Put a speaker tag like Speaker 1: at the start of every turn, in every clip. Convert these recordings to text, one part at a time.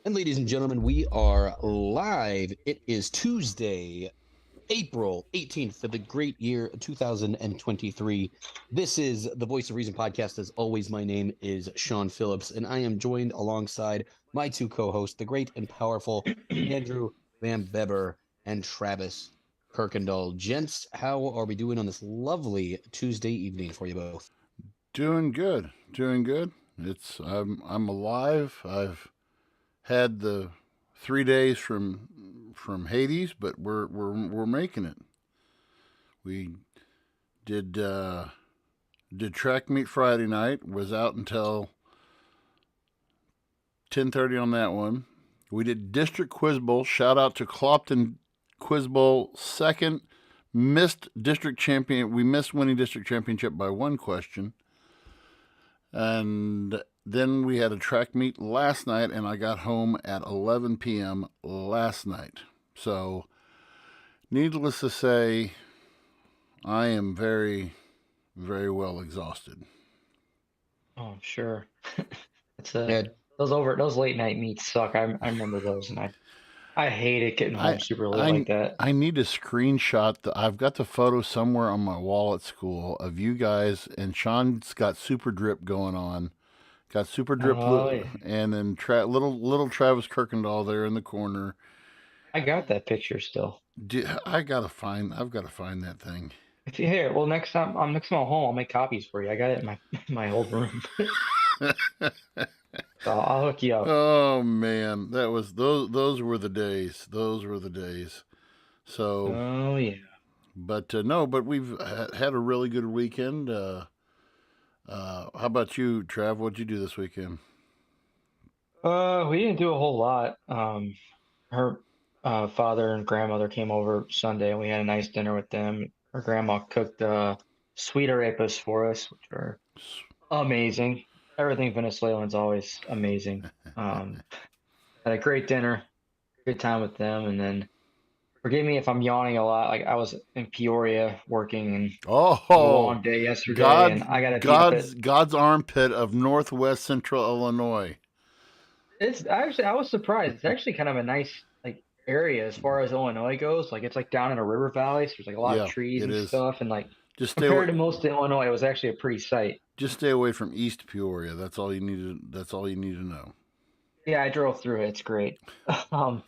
Speaker 1: And ladies and gentlemen, we are live. It is Tuesday, April 18th of the great year 2023. This is the Voice of Reason podcast. As always, my name is Sean Phillips, and I am joined alongside my two co-hosts, the great and powerful Andrew Van Beber and Travis Kirkendall. Gents, how are we doing on this lovely Tuesday evening for you both?
Speaker 2: Doing good, doing good. I'm alive. I've had the 3 days from Hades, but we're making it. We did did track meet Friday night. Was out until 10:30 on that one. We did district quiz bowl. Shout out to Clopton Quiz Bowl second. Missed district champion. We missed winning district championship by one question. And then we had a track meet last night, and I got home at 11 p.m. last night. So, needless to say, I am very, very well exhausted.
Speaker 3: Oh, sure. It's
Speaker 1: Yeah,
Speaker 3: those late night meets suck. I remember those, and I hated getting
Speaker 2: I
Speaker 3: home super late like
Speaker 2: I
Speaker 3: that.
Speaker 2: I need to screenshot I've got the photo somewhere on my wall at school of you guys, and Sean's got super drip going on. Got super drip,
Speaker 3: Oh, yeah.
Speaker 2: and then little Travis Kirkendall there in the corner.
Speaker 3: I got that picture still.
Speaker 2: I've gotta find that thing.
Speaker 3: If you here, well, next time I'm home, I'll make copies for you. I got it in my my old room, so I'll hook you up.
Speaker 2: Oh man, that was those were the days. Those were the days. So,
Speaker 3: Oh yeah.
Speaker 2: but no, but we've had a really good weekend. How about you, Trav? What'd you do this weekend?
Speaker 3: We didn't do a whole lot. Her father and grandmother came over Sunday, and we had a nice dinner with them. Her grandma cooked sweet arepas for us, which are amazing. Everything Venezuelan's always amazing. Um, had a great dinner, good time with them, and then forgive me if I'm yawning a lot. Like I was in Peoria working and it was a
Speaker 2: Oh,
Speaker 3: long day yesterday, and I gotta be up at.
Speaker 2: God's armpit of Northwest Central Illinois.
Speaker 3: It's actually I was surprised. It's actually kind of a nice like area as far as Illinois goes. Like it's like down in a river valley, so there's like a lot of
Speaker 2: Yeah,
Speaker 3: trees
Speaker 2: it
Speaker 3: and
Speaker 2: is.
Speaker 3: stuff, and like
Speaker 2: Just stay away.
Speaker 3: compared to most of Illinois, it was actually a pretty sight.
Speaker 2: Just stay away from East Peoria. That's all you need to. That's all you need to know.
Speaker 3: Yeah, I drove through it. It's great. Um,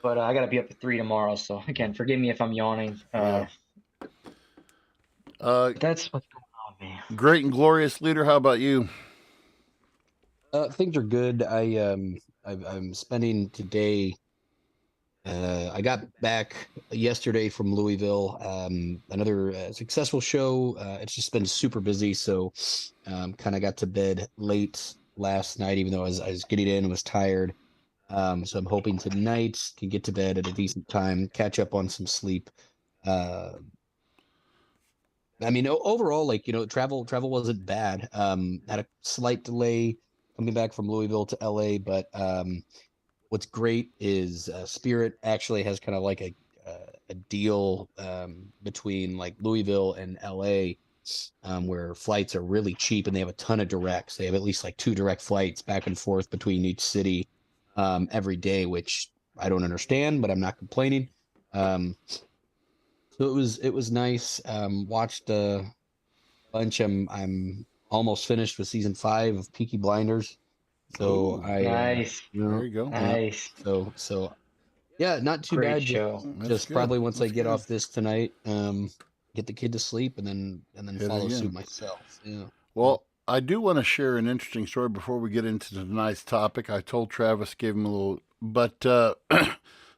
Speaker 3: but I gotta be up at 3 tomorrow, so again, forgive me if I'm yawning.
Speaker 2: Yeah. Uh,
Speaker 3: That's what's going on, man.
Speaker 2: Great and glorious leader. How about you?
Speaker 1: things are good. I'm spending today. I got back yesterday from Louisville. Another successful show. It's just been super busy, so kind of got to bed late last night, even though I was getting in and was tired. So I'm hoping tonight can get to bed at a decent time, catch up on some sleep. Uh, I mean, overall, like travel wasn't bad. Had a slight delay coming back from Louisville to LA, but what's great is Spirit actually has kind of like a deal between like Louisville and LA, where flights are really cheap and they have a ton of directs. They have at least like two direct flights back and forth between each city every day, which I don't understand, but I'm not complaining. Um, so it was nice. Watched a bunch. I'm almost finished with season 5 of Peaky Blinders. So
Speaker 2: Ooh,
Speaker 1: I
Speaker 3: Nice,
Speaker 2: there you go.
Speaker 1: yeah.
Speaker 3: nice,
Speaker 1: So yeah, not too
Speaker 3: great
Speaker 1: bad. Just
Speaker 3: show.
Speaker 2: That's
Speaker 1: just
Speaker 2: good.
Speaker 1: probably once I
Speaker 2: That's
Speaker 1: get
Speaker 2: good.
Speaker 1: off this tonight, get the kid to sleep and then
Speaker 2: Hit it
Speaker 1: follow suit
Speaker 2: again.
Speaker 1: myself. Yeah.
Speaker 2: Well, I do want to share an interesting story before we get into tonight's topic. I told Travis, gave him a little, but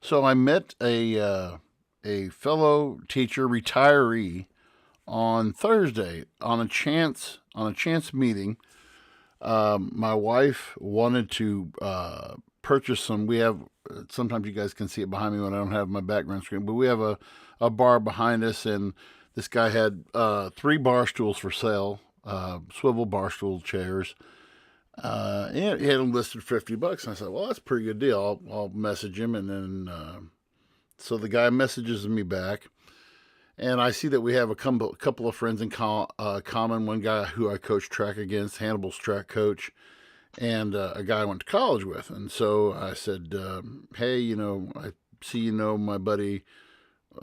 Speaker 2: so I met a fellow teacher retiree on Thursday on a chance meeting. My wife wanted to purchase some. We have sometimes you guys can see it behind me when I don't have my background screen, but we have a bar behind us, and this guy had 3 bar stools for sale, swivel bar stool chairs. And he had them listed $50, and I said, "Well, that's a pretty good deal. I'll message him." And then so the guy messages me back, and I see that we have a couple of friends in common. One guy who I coach track against, Hannibal's track coach, and a guy I went to college with. And so I said, hey, I see my buddy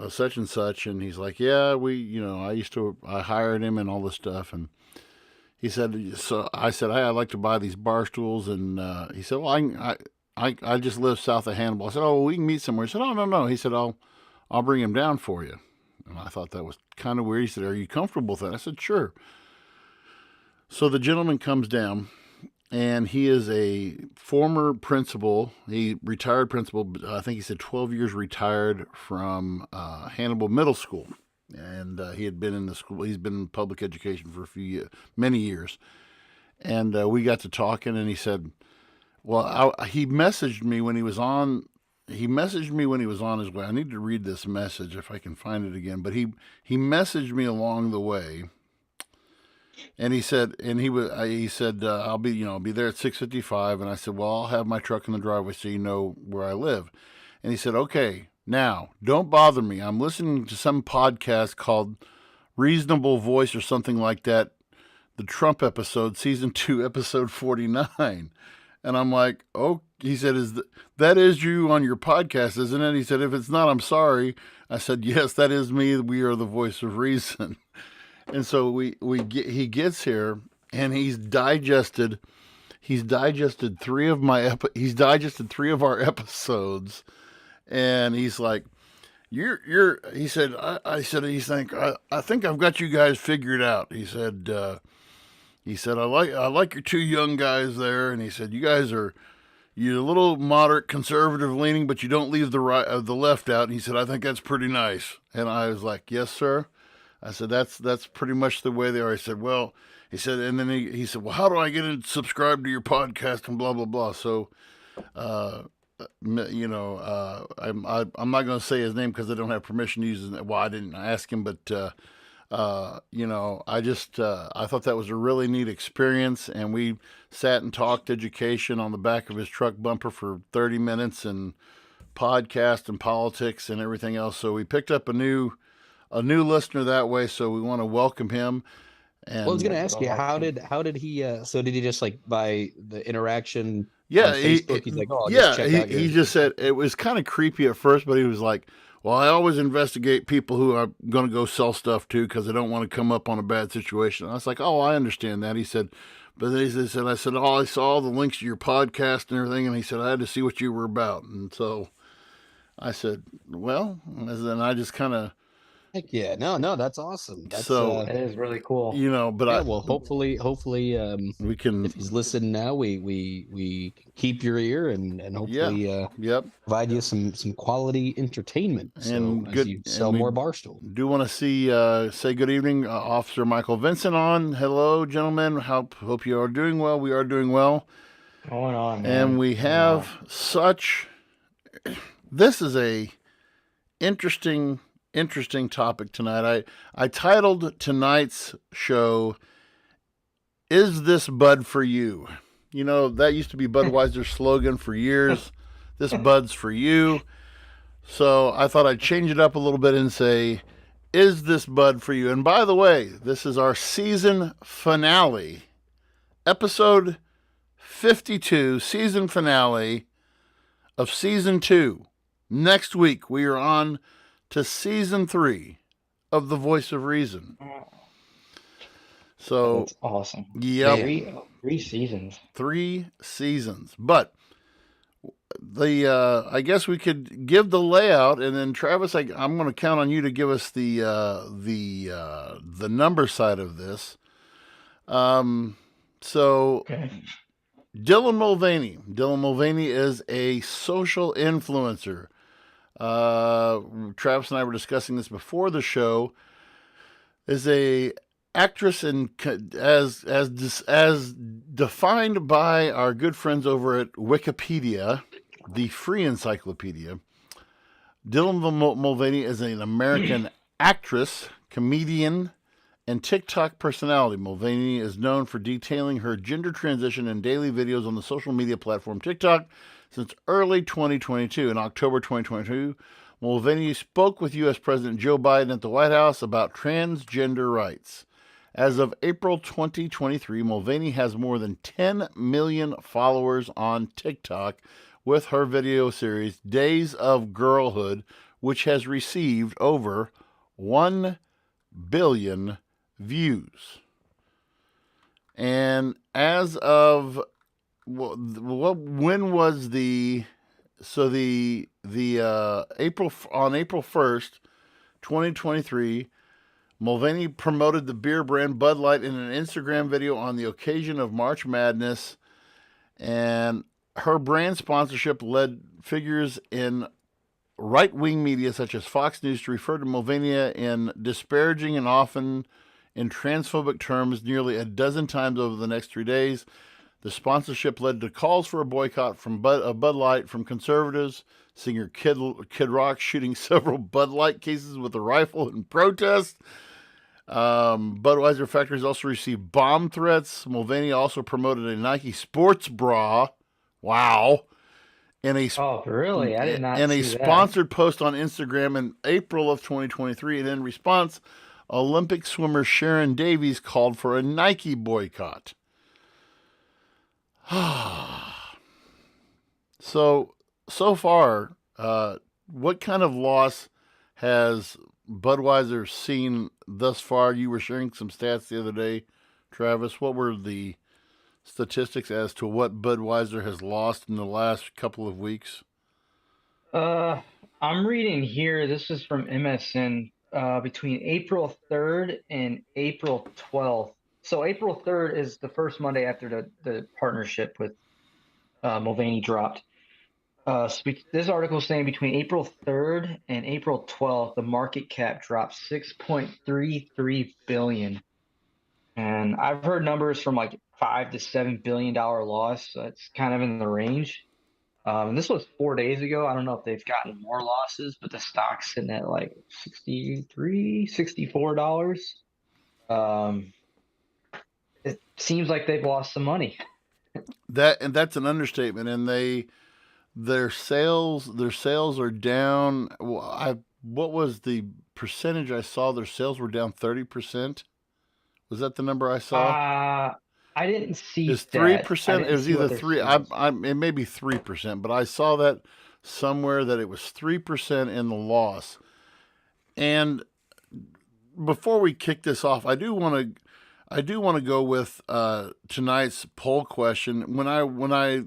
Speaker 2: such and such. And he's like, yeah, I hired him and all this stuff. And he said, so I said, hey, I'd like to buy these bar stools. And he said, well, I just live south of Hannibal. I said, oh, well, we can meet somewhere. He said, oh, no. He said, I'll bring him down for you. And I thought that was kind of weird. He said, are you comfortable with that? I said, sure. So the gentleman comes down, and he is a former principal. He retired principal. I think he said 12 years retired from Hannibal Middle School. And he had been in the school. He's been in public education for many years. And we got to talking, and he said, well, he messaged me when he was on. He messaged me when he was on his way. I need to read this message if I can find it again. But he messaged me along the way, and he said, I'll be there at 6:55. And I said, well, I'll have my truck in the driveway so you know where I live. And he said, okay, now don't bother me. I'm listening to some podcast called Reasonable Voice or something like that. The Trump episode, season 2, episode 49. And I'm like, oh, he said, that is you on your podcast, isn't it? He said, if it's not, I'm sorry. I said, yes, that is me. We are the voice of reason. And so he gets here, and he's digested 3 of our episodes. And he's like, he said, I think I've got you guys figured out. He said, I like your 2 young guys there. And he said, you're a little moderate conservative leaning, but you don't leave the left out. And he said, I think that's pretty nice. And I was like, yes, sir. I said, that's pretty much the way they are. He said, well, and then he said, well, how do I get to subscribe to your podcast and blah, blah, blah. So, I'm not going to say his name because I don't have permission to use his name. Well, I didn't ask him, but, I thought that was a really neat experience, and we sat and talked education on the back of his truck bumper for 30 minutes and podcast and politics and everything else. So we picked up a new listener that way. So we want to welcome him. And
Speaker 1: well, I was going to ask you, how did he, so did he just like by the interaction?
Speaker 2: Yeah.
Speaker 1: On Facebook, he's like, oh,
Speaker 2: he just said it was kind of creepy at first, but he was like, well, I always investigate people who I'm going to go sell stuff to because I don't want to come up on a bad situation. I was like, oh, I understand that. He said, but then I said, oh, I saw the links to your podcast and everything. And he said, I had to see what you were about. And so I said, well, and then I just kind of,
Speaker 1: heck yeah, no, that's awesome. That's,
Speaker 3: that is really cool.
Speaker 2: But
Speaker 1: hopefully,
Speaker 2: we can.
Speaker 1: If he's listening now, we keep your ear and hopefully, provide you some quality entertainment.
Speaker 2: And
Speaker 1: as you sell more Barstool.
Speaker 2: Do want to say good evening, Officer Michael Vincent on. Hello, gentlemen. Hope you are doing well. We are doing well.
Speaker 3: Going on, man.
Speaker 2: And we have this is a interesting topic tonight. I titled tonight's show, Is This Bud For You? That used to be Budweiser's slogan for years. This Bud's for you. So I thought I'd change it up a little bit and say, is this Bud for you? And by the way, this is our season finale, episode 52, season finale of season 2. Next week, we are on to season 3 of The Voice of Reason. So
Speaker 3: that's awesome.
Speaker 2: Yeah,
Speaker 3: 3 seasons.
Speaker 2: 3 seasons. But I guess we could give the layout, and then Travis, I'm going to count on you to give us the number side of this.
Speaker 3: Okay.
Speaker 2: Dylan Mulvaney. Dylan Mulvaney is a social influencer. Travis and I were discussing this before the show. Is a actress and as defined by our good friends over at Wikipedia, the free encyclopedia. Dylan Mulvaney is an American actress, comedian, and TikTok personality. Mulvaney is known for detailing her gender transition in daily videos on the social media platform TikTok since early 2022. In October 2022, Mulvaney spoke with U.S. President Joe Biden at the White House about transgender rights. As of April 2023, Mulvaney has more than 10 million followers on TikTok with her video series Days of Girlhood, which has received over 1 billion views. And as of when was the April on April 1st, 2023, Mulvaney promoted the beer brand Bud Light in an Instagram video on the occasion of March Madness, and her brand sponsorship led figures in right-wing media such as Fox News to refer to Mulvaney in disparaging and often in transphobic terms nearly a dozen times over the next 3 days. The sponsorship led to calls for a boycott from Bud Light from conservatives, singer Kid Rock shooting several Bud Light cases with a rifle in protest. Budweiser factories also received bomb threats. Mulvaney also promoted a Nike sports bra. Wow.
Speaker 3: Oh, really? I did not
Speaker 2: in
Speaker 3: see
Speaker 2: a
Speaker 3: that.
Speaker 2: sponsored post on Instagram in April of 2023. And in response, Olympic swimmer Sharon Davies called for a Nike boycott. So far, what kind of loss has Budweiser seen thus far? You were sharing some stats the other day, Travis. What were the statistics as to what Budweiser has lost in the last couple of weeks?
Speaker 3: I'm reading here, this is from MSN, between April 3rd and April 12th. So April 3rd is the first Monday after the partnership with Mulvaney dropped. This article is saying between April 3rd and April 12th, the market cap dropped 6.33 billion. And I've heard numbers from like $5 to $7 billion loss. So it's kind of in the range. And this was 4 days ago. I don't know if they've gotten more losses, but the stock's sitting at like $63, $64. It seems like they've lost some money.
Speaker 2: That's an understatement. And their sales are down. What was the percentage I saw? Their sales were down 30%. Was that the number I saw?
Speaker 3: I didn't see
Speaker 2: Is
Speaker 3: that.
Speaker 2: 3%? It was either 3. It may be 3%, but I saw that somewhere that it was 3% in the loss. And before we kick this off, I do want to go with tonight's poll question. When I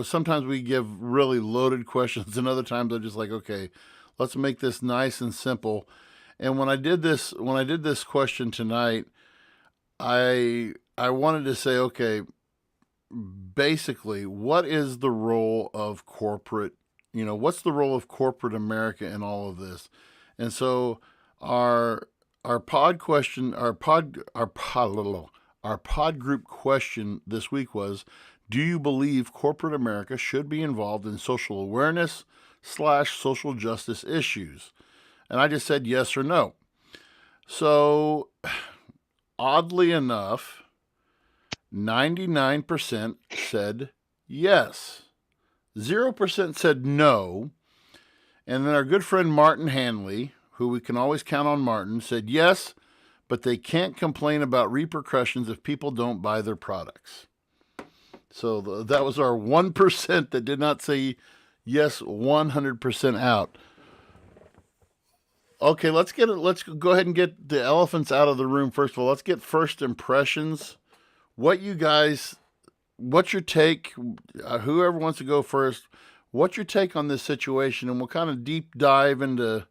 Speaker 2: sometimes we give really loaded questions, and other times I'm just like, okay, let's make this nice and simple. And when I did this question tonight, I wanted to say, okay, basically, what is the role of corporate? What's the role of corporate America in all of this? And so our pod group question this week was, do you believe corporate America should be involved in social awareness / social justice issues? And I just said yes or no. So oddly enough, 99% said yes. 0% said no. And then our good friend Martin Hanley, who we can always count on Martin, said yes, but they can't complain about repercussions if people don't buy their products. So that was our 1% that did not say yes 100% out. Okay, let's go ahead and get the elephants out of the room first of all. Let's get first impressions. What's your take? Whoever wants to go first, what's your take on this situation? And we'll kind of deep dive into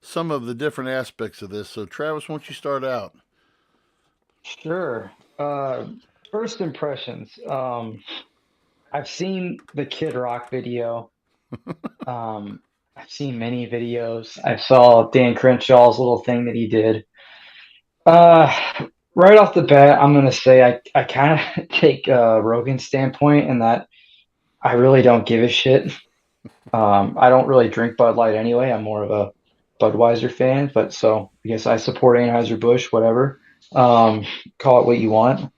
Speaker 2: some of the different aspects of this. So, Travis, why don't you start out?
Speaker 3: Sure. First impressions. I've seen the Kid Rock video. I've seen many videos. I saw Dan Crenshaw's little thing that he did. Right off the bat, I'm going to say I kind of take Rogan's standpoint in that I really don't give a shit. I don't really drink Bud Light anyway. I'm more of a Budweiser fan, but so I guess I support Anheuser-Busch, whatever. Call it what you want.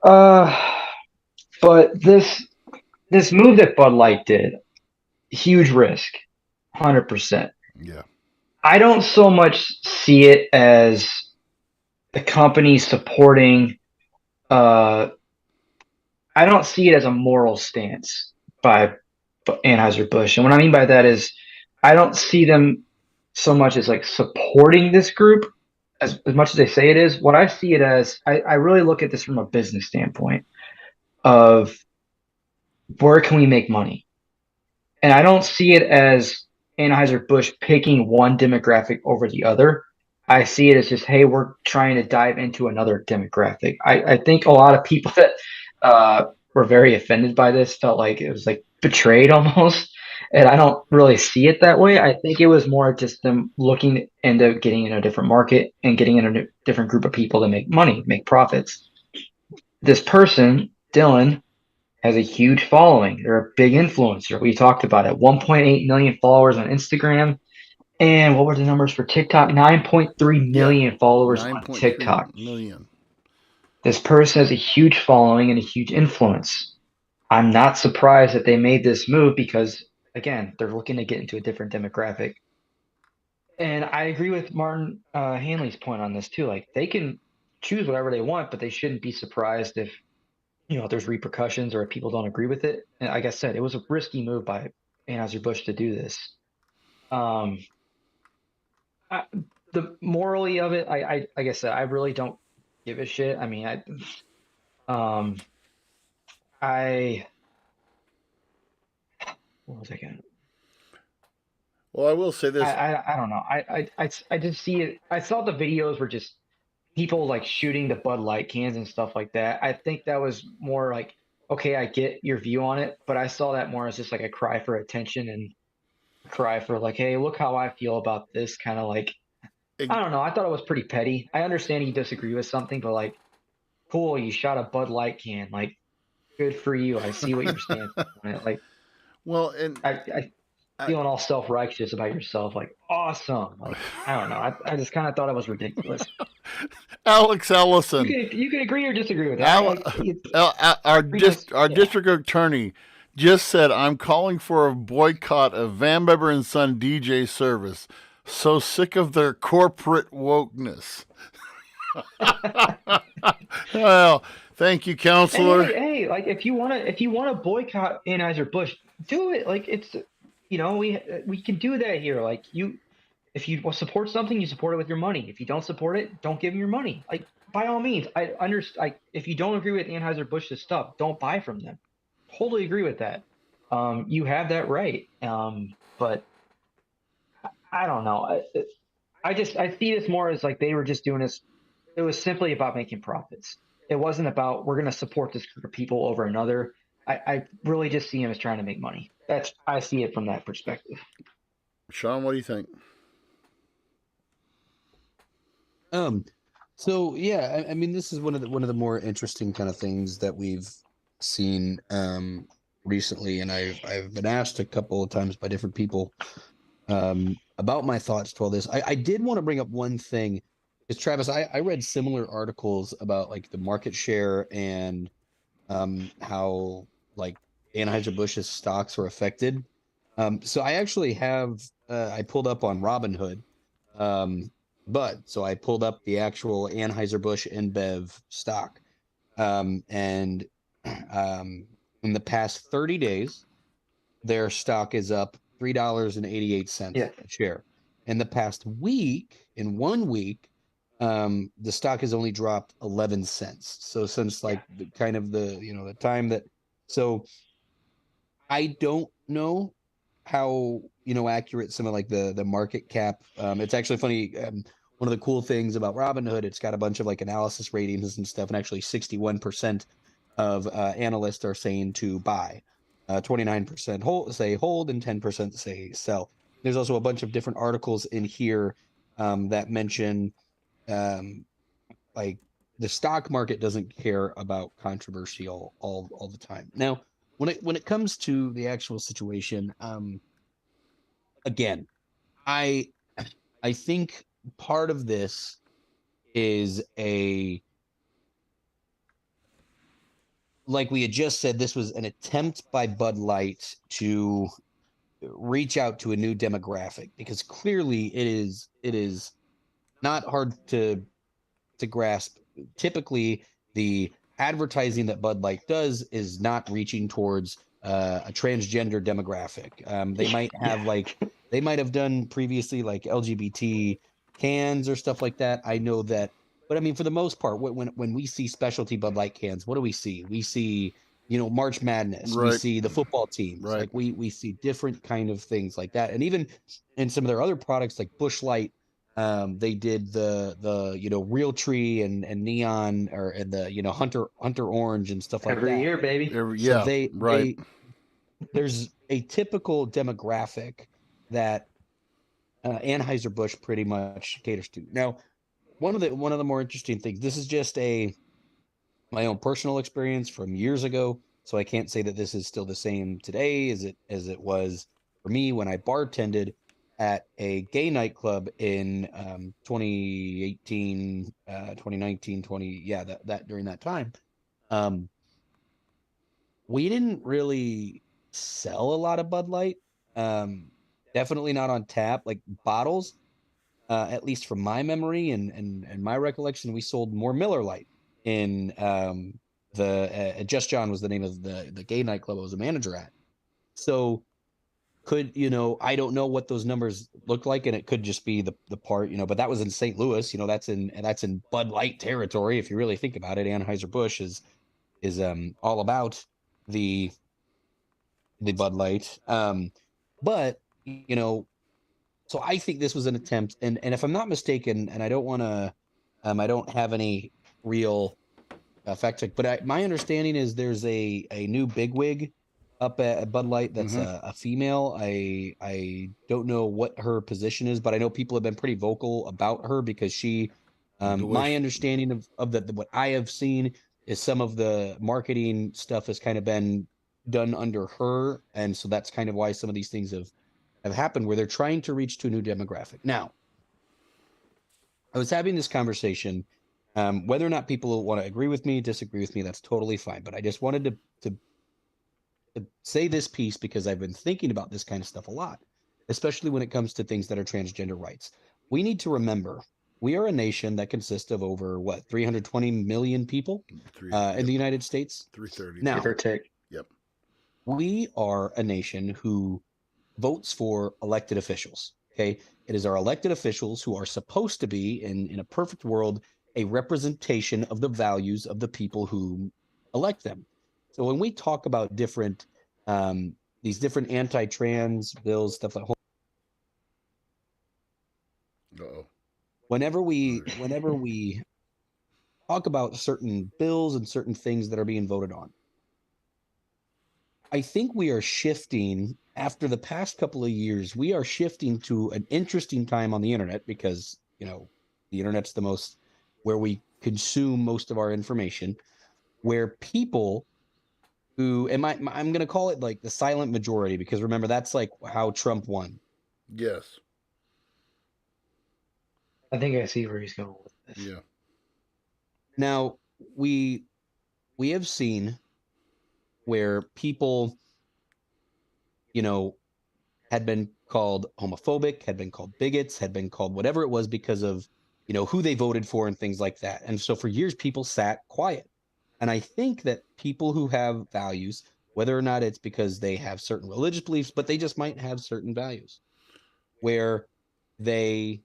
Speaker 3: But this move that Bud Light did, huge risk, 100%.
Speaker 2: Yeah.
Speaker 3: I don't so much see it as the company supporting. I don't see it as a moral stance by Anheuser-Busch. And what I mean by that is I don't see them so much as like supporting this group as much as they say it is. What I see it as, I really look at this from a business standpoint of where can we make money? And I don't see it as Anheuser-Busch picking one demographic over the other. I see it as just, hey, we're trying to dive into another demographic. I think a lot of people that were very offended by this felt like it was like betrayed almost. And I don't really see it that way. I think it was more just them looking into getting in a different market and getting in a different group of people to make money, make profits. This person, Dylan, has a huge following. They're a big influencer. We talked about it. 1.8 million followers on Instagram. And what were the numbers for TikTok? 9.3
Speaker 2: Yeah,
Speaker 3: million followers on
Speaker 2: 9.3
Speaker 3: TikTok.
Speaker 2: million.
Speaker 3: This person has a huge following and a huge influence. I'm not surprised that they made this move because, again, they're looking to get into a different demographic. And I agree with Martin Hanley's point on this too. Like they can choose whatever they want, but they shouldn't be surprised if there's repercussions or if people don't agree with it. And like I said, it was a risky move by Anheuser-Busch to do this. Um, I, the morally of it, like I said, I really don't give a shit. I mean, um, I, what was I going
Speaker 2: Well, I will say this.
Speaker 3: I don't know. I just see it. I saw the videos were just people like shooting the Bud Light cans and stuff like that. I think that was more like, okay, I get your view on it, but I saw that more as just like a cry for attention and a cry for like, hey, look how I feel about this. Kind of like, I don't know. I thought it was pretty petty. I understand you disagree with something, but like, cool, you shot a Bud Light can. Like, good for you. I see what you're standing on it. Like,
Speaker 2: Well, and
Speaker 3: I
Speaker 2: I,
Speaker 3: feeling all self righteous about yourself. Like, awesome. Like, I don't know. I just kind of thought it was ridiculous.
Speaker 2: Alex
Speaker 3: You
Speaker 2: Ellison,
Speaker 3: can you can agree or disagree with that. It's
Speaker 2: our
Speaker 3: yeah.
Speaker 2: district attorney, just said, "I'm calling for a boycott of Van Beber and Son DJ service. So sick of their corporate wokeness." Well, thank you, counselor.
Speaker 3: Hey, like if you wanna boycott Anheuser-Busch, do it. Like it's we can do that here. Like if you support something, you support it with your money. If you don't support it, don't give them your money. Like by all means, I understand. Like if you don't agree with Anheuser-Busch's stuff, don't buy from them. Totally agree with that. You have that right. But I don't know. I see this more as like they were just doing this. It was simply about making profits. It wasn't about we're going to support this group of people over another. I really just see him as trying to make money. I see it from that perspective.
Speaker 2: Sean, what do you think?
Speaker 1: Um, so yeah, I mean, this is one of the more interesting kind of things that we've seen recently, and I've been asked a couple of times by different people about my thoughts to all this. I did want to bring up one thing, is Travis, I read similar articles about like the market share and how like Anheuser-Busch's stocks are affected. So I actually have I pulled up on Robinhood. But so I pulled up the actual Anheuser-Busch InBev stock. And in the past 30 days, their stock is up $3.88
Speaker 3: Yeah.
Speaker 1: a share. In the past week, in 1 week, the stock has only dropped 11 cents. So since like the kind of the time that, so I don't know how accurate some of like the market cap. It's actually funny. One of the cool things about Robinhood, it's got a bunch of like analysis ratings and stuff, and actually 61% of analysts are saying to buy, 29% hold, and 10% say sell. There's also a bunch of different articles in here that mention um, like the stock market doesn't care about controversy all the time. Now, when it comes to the actual situation, again, I I think part of this is like we had just said, this was an attempt by Bud Light to reach out to a new demographic, because clearly it is not hard to to grasp. Typically, the advertising that Bud Light does is not reaching towards a transgender demographic. They might have they might have done previously like LGBT cans or stuff like that. I know that, but I mean, for the most part, when we see specialty Bud Light cans, what do we see? We see, March Madness. We
Speaker 2: Right.
Speaker 1: see the football teams.
Speaker 2: Right.
Speaker 1: Like we see different kind of things like that, and even in some of their other products like Busch Light. They did the Real Tree and Neon and the Hunter Orange and stuff like
Speaker 3: Every
Speaker 1: that.
Speaker 3: year, baby.
Speaker 1: So
Speaker 2: Yeah. Right.
Speaker 1: there's a typical demographic that Anheuser-Busch pretty much caters to. Now, one of the more interesting things. This is just my own personal experience from years ago, so I can't say that this is still the same today as it was for me when I bartended at a gay nightclub in 2018, 2019, 20, yeah, that during that time. We didn't really sell a lot of Bud Light. Definitely not on tap, like bottles. At least from my memory and my recollection, we sold more Miller Lite in the Just John was the name of the gay nightclub I was a manager at. So I don't know what those numbers look like, and it could just be the part, but that was in St. Louis, that's in Bud Light territory. If you really think about it, Anheuser-Busch is all about the Bud Light. But so I think this was an attempt, and if I'm not mistaken, and I don't want to, I don't have any real fact check, but my understanding is there's a new bigwig up at Bud Light that's a female. I don't know what her position is, but I know people have been pretty vocal about her because she, my understanding of what I have seen is some of the marketing stuff has kind of been done under her, and so that's kind of why some of these things have happened where they're trying to reach to a new demographic. Now, I was having this conversation. Whether or not people want to agree with me, disagree with me, that's totally fine. But I just wanted to say this piece because I've been thinking about this kind of stuff a lot, especially when it comes to things that are transgender rights. We need to remember we are a nation that consists of over 320 million people in the United States.
Speaker 2: 330.
Speaker 1: Now,
Speaker 3: give or take.
Speaker 2: Yep.
Speaker 1: We are a nation who votes for elected officials. Okay. It is our elected officials who are supposed to be, in a perfect world, a representation of the values of the people who elect them. So when we talk about these different anti-trans bills, stuff like
Speaker 2: Uh-oh.
Speaker 1: whenever we talk about certain bills and certain things that are being voted on, I think we are shifting after the past couple of years. We are shifting to an interesting time on the internet because, the internet's the most where we consume most of our information, where people who, I'm going to call it like the silent majority, because remember, that's like how Trump won.
Speaker 2: Yes.
Speaker 3: I think I see where he's going with this.
Speaker 2: Yeah.
Speaker 1: Now, we have seen where people, had been called homophobic, had been called bigots, had been called whatever it was because of, who they voted for and things like that. And so for years, people sat quiet. And I think that people who have values, whether or not it's because they have certain religious beliefs, but they just might have certain values where they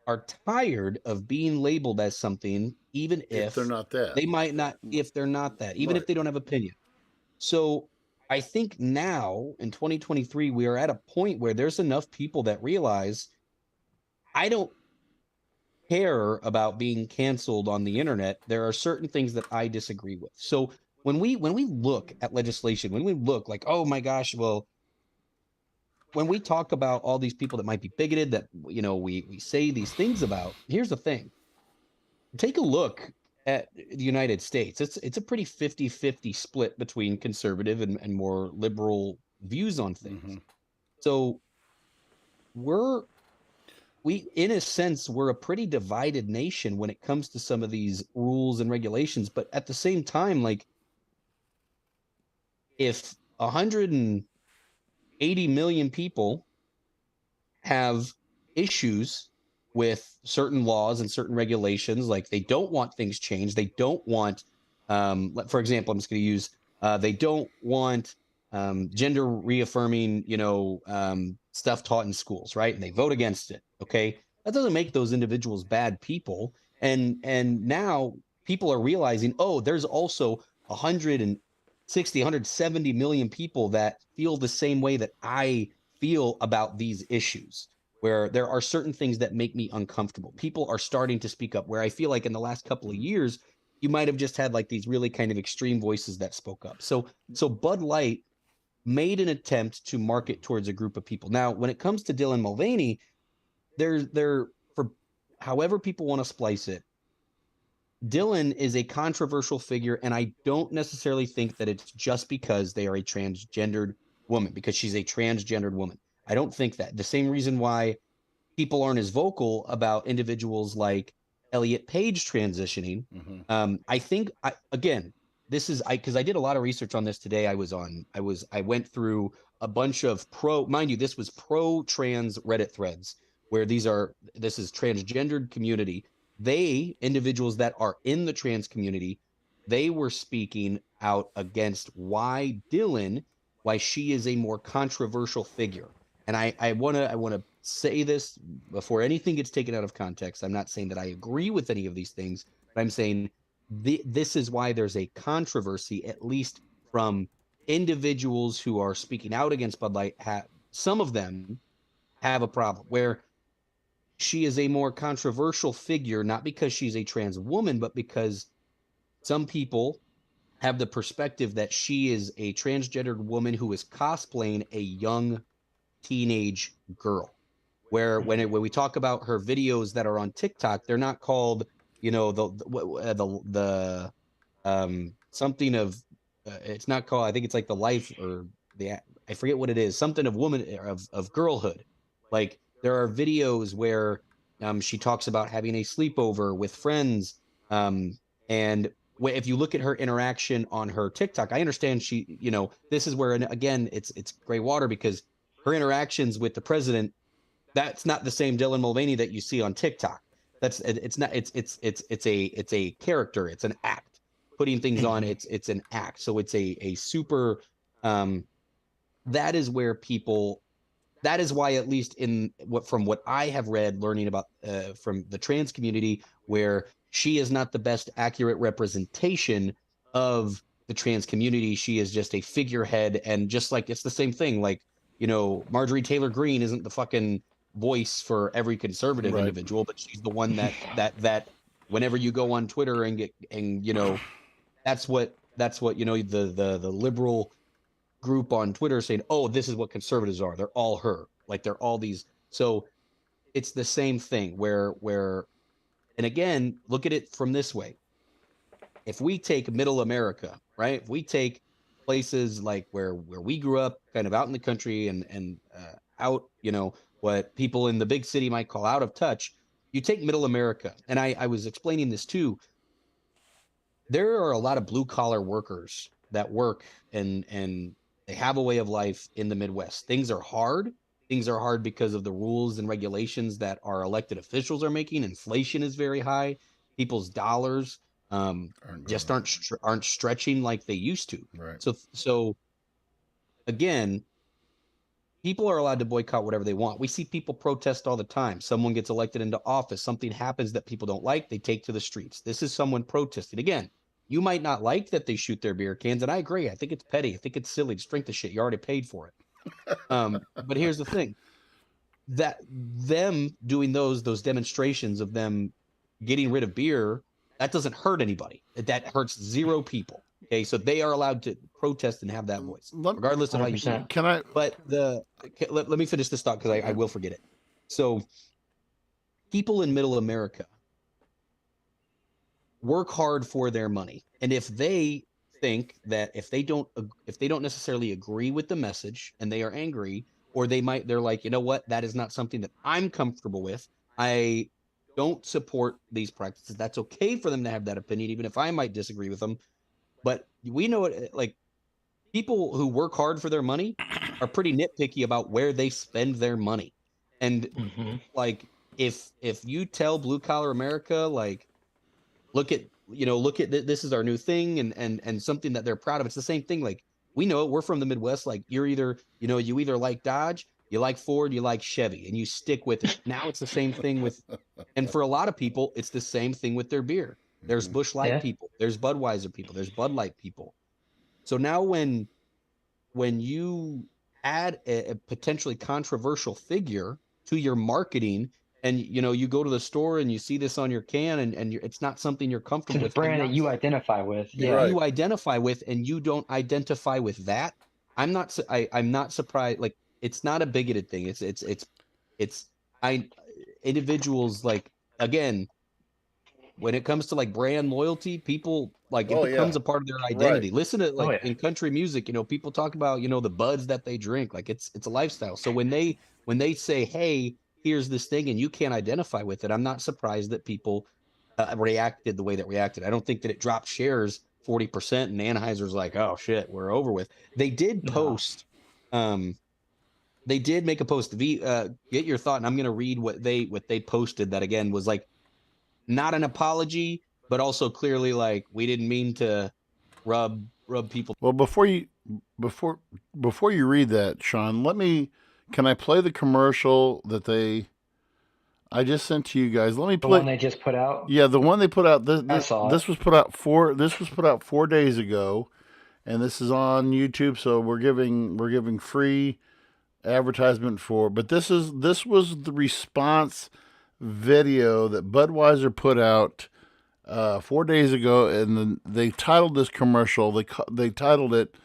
Speaker 1: are tired of being labeled as something, even if
Speaker 2: they're not that.
Speaker 1: They might not, if they're not that, even
Speaker 2: Right.
Speaker 1: if they don't have opinion. So I think now in 2023, we are at a point where there's enough people that realize I don't care about being canceled on the internet. There are certain things that I disagree with. So when we look at legislation, when we look like, oh my gosh, well, when we talk about all these people that might be bigoted, that we say these things about, here's the thing. Take a look at the United States. It's a pretty 50-50 split between conservative and more liberal views on things. So we in a sense, we're a pretty divided nation when it comes to some of these rules and regulations. But at the same time, like, if 180 million people have issues with certain laws and certain regulations. Like they don't want things changed. They don't want, for example, I'm just going to use, they don't want gender reaffirming, stuff taught in schools, right? And they vote against it. Okay, that doesn't make those individuals bad people. And now people are realizing, oh, there's also 160, 170 million people that feel the same way that I feel about these issues, where there are certain things that make me uncomfortable. People are starting to speak up, where I feel like in the last couple of years, you might have just had like these really kind of extreme voices that spoke up. So Bud Light made an attempt to market towards a group of people. Now, when it comes to Dylan Mulvaney, there for however people want to splice it, Dylan is a controversial figure, and I don't necessarily think that it's just because they are a transgendered woman, because she's a transgendered woman. I don't think that. The same reason why people aren't as vocal about individuals like Elliot Page transitioning. I think, again, this is because I did a lot of research on this today. I went through a bunch of mind you, this was pro trans Reddit threads where this is transgendered community. Individuals that are in the trans community, they were speaking out against why she is a more controversial figure. And I want to say this before anything gets taken out of context. I'm not saying that I agree with any of these things, but I'm saying this is why there's a controversy, at least from individuals who are speaking out against Bud Light. Some of them have a problem where she is a more controversial figure, not because she's a trans woman, but because some people have the perspective that she is a transgendered woman who is cosplaying a young teenage girl, where when we talk about her videos that are on TikTok, they're not called, the something of, it's not called, I think it's like the life or I forget what it is, something of woman of girlhood. Like there are videos where she talks about having a sleepover with friends, and if you look at her interaction on her TikTok, I understand this is where, again, it's gray water, because her interactions with the president, that's not the same Dylan Mulvaney that you see on TikTok. It's a character. It's an act. Putting things on, it's an act. So it's a super, that is where people, that is why, at least from what I have read, learning about from the trans community, where she is not the best accurate representation of the trans community. She is just a figurehead, and just like, it's the same thing. Like, Marjorie Taylor Greene isn't the fucking voice for every conservative individual, but she's the one that whenever you go on Twitter that's what the liberal group on Twitter saying, oh, this is what conservatives are. They're all her. Like they're all these. So it's the same thing where, and again, look at it from this way. If we take middle America, right? If we take places like where we grew up, kind of out in the country and out, what people in the big city might call out of touch, you take middle America. And I was explaining this too. There are a lot of blue collar workers that work and they have a way of life in the Midwest. Things are hard. Things are hard because of the rules and regulations that our elected officials are making. Inflation is very high. People's dollars just aren't stretching like they used to.
Speaker 2: Right.
Speaker 1: So again, people are allowed to boycott whatever they want. We see people protest all the time. Someone gets elected into office. Something happens that people don't like. They take to the streets. This is someone protesting. Again, you might not like that they shoot their beer cans, and I agree. I think it's petty. I think it's silly. Just drink the shit. You already paid for it. But here's the thing. That them doing those demonstrations of them getting rid of beer, that doesn't hurt anybody. That hurts zero people. Okay, so they are allowed to protest and have that voice, regardless of how you feel.
Speaker 2: Can I?
Speaker 1: But let me finish this thought, because I will forget it. So people in middle America work hard for their money, and if they think that if they don't necessarily agree with the message and they are angry, or they're like, you know what, that is not something that I'm comfortable with. I don't support these practices. That's okay for them to have that opinion, even if I might disagree with them. But we know it, like, people who work hard for their money are pretty nitpicky about where they spend their money. And like, if you tell blue collar America, like, look at this is our new thing, and something that they're proud of. It's the same thing. Like, we know we're from the Midwest. Like, you either like Dodge, you like Ford, you like Chevy, and you stick with it. Now it's the same thing with, and for a lot of people, it's the same thing with their beer. There's Busch Light
Speaker 3: Yeah.
Speaker 1: people, there's Budweiser people, there's Bud Light people. So now when you add a potentially controversial figure to your marketing, and you go to the store and you see this on your can, and it's not something you're comfortable
Speaker 3: To the
Speaker 1: with,
Speaker 3: brand that you identify with.
Speaker 1: that
Speaker 3: Yeah.
Speaker 2: Right.
Speaker 1: you identify with, and you don't identify with that, I'm not surprised. Like, it's not a bigoted thing. It's individuals, like, again, when it comes to like brand loyalty, people, like, it
Speaker 2: Oh,
Speaker 1: becomes
Speaker 2: yeah.
Speaker 1: a part of their
Speaker 2: Right.
Speaker 1: identity. Listen to,
Speaker 3: Oh,
Speaker 1: like,
Speaker 3: yeah.
Speaker 1: in country music, people talk about, the buds that they drink. Like, it's a lifestyle. So when they say, hey, here's this thing, and you can't identify with it, I'm not surprised that people reacted the way that reacted. I don't think that it dropped shares 40%, and Anheuser's like, oh shit, we're over with. They did
Speaker 3: No.
Speaker 1: post, they did make a post. Get your thought, and I'm going to read what they posted. That, again, was like, not an apology, but also clearly, like, we didn't mean to rub people.
Speaker 2: Well, before you read that, Sean, can I play the commercial that I just sent to you guys? Let me
Speaker 3: The
Speaker 2: play.
Speaker 3: one they just put out.
Speaker 2: Yeah, the one they put out.
Speaker 3: I saw it.
Speaker 2: This was put out 4 days ago, and this is on YouTube. So we're giving free advertisement for. But this was the response video that Budweiser put out 4 days ago, and then they titled this commercial. They titled it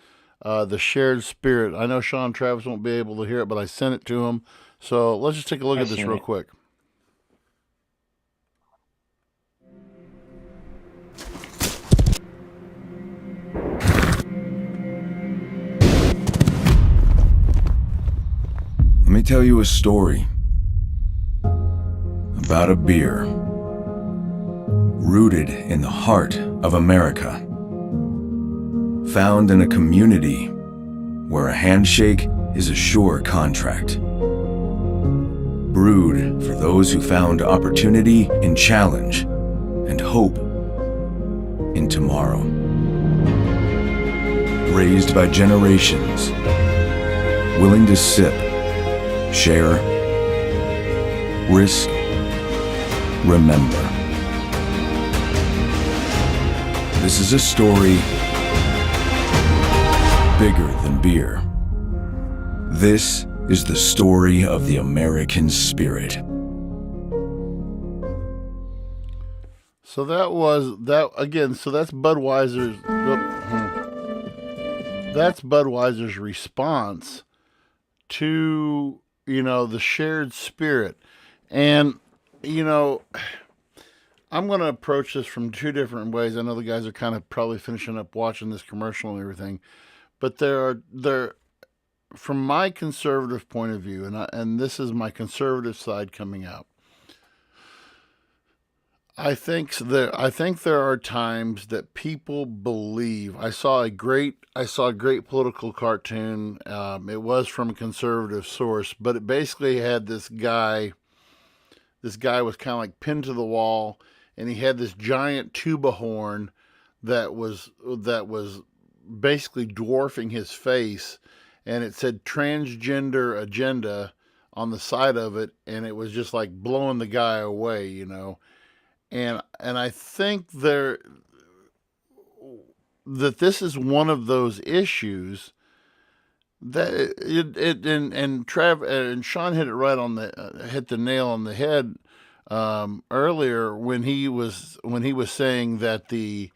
Speaker 2: "The Shared Spirit." I know Sean Travis won't be able to hear it, but I sent it to him. So let's just take a look at this
Speaker 3: seen
Speaker 2: real
Speaker 3: it.
Speaker 2: quick.
Speaker 4: Let me tell you a story about a beer rooted in the heart of America, found in a community where a handshake is a sure contract, brewed for those who found opportunity in challenge and hope in tomorrow, raised by generations, willing to sip, share, risk, remember. This is a story bigger than beer. This is the story of the American spirit.
Speaker 2: So that was that again. So that's Budweiser's. That's Budweiser's response to the shared spirit, and I'm going to approach this from two different ways. I know the guys are kind of probably finishing up watching this commercial and everything, but there from my conservative point of view, and this is my conservative side coming out. I think there are times that people believe. I saw a great political cartoon. It was from a conservative source, but it basically had this guy. This guy was kind of like pinned to the wall, and he had this giant tuba horn that was basically dwarfing his face, and it said transgender agenda on the side of it, and it was just like blowing the guy away, And I think that this is one of those issues that Trav and Sean hit it right on hit the nail on the head earlier when he was saying that this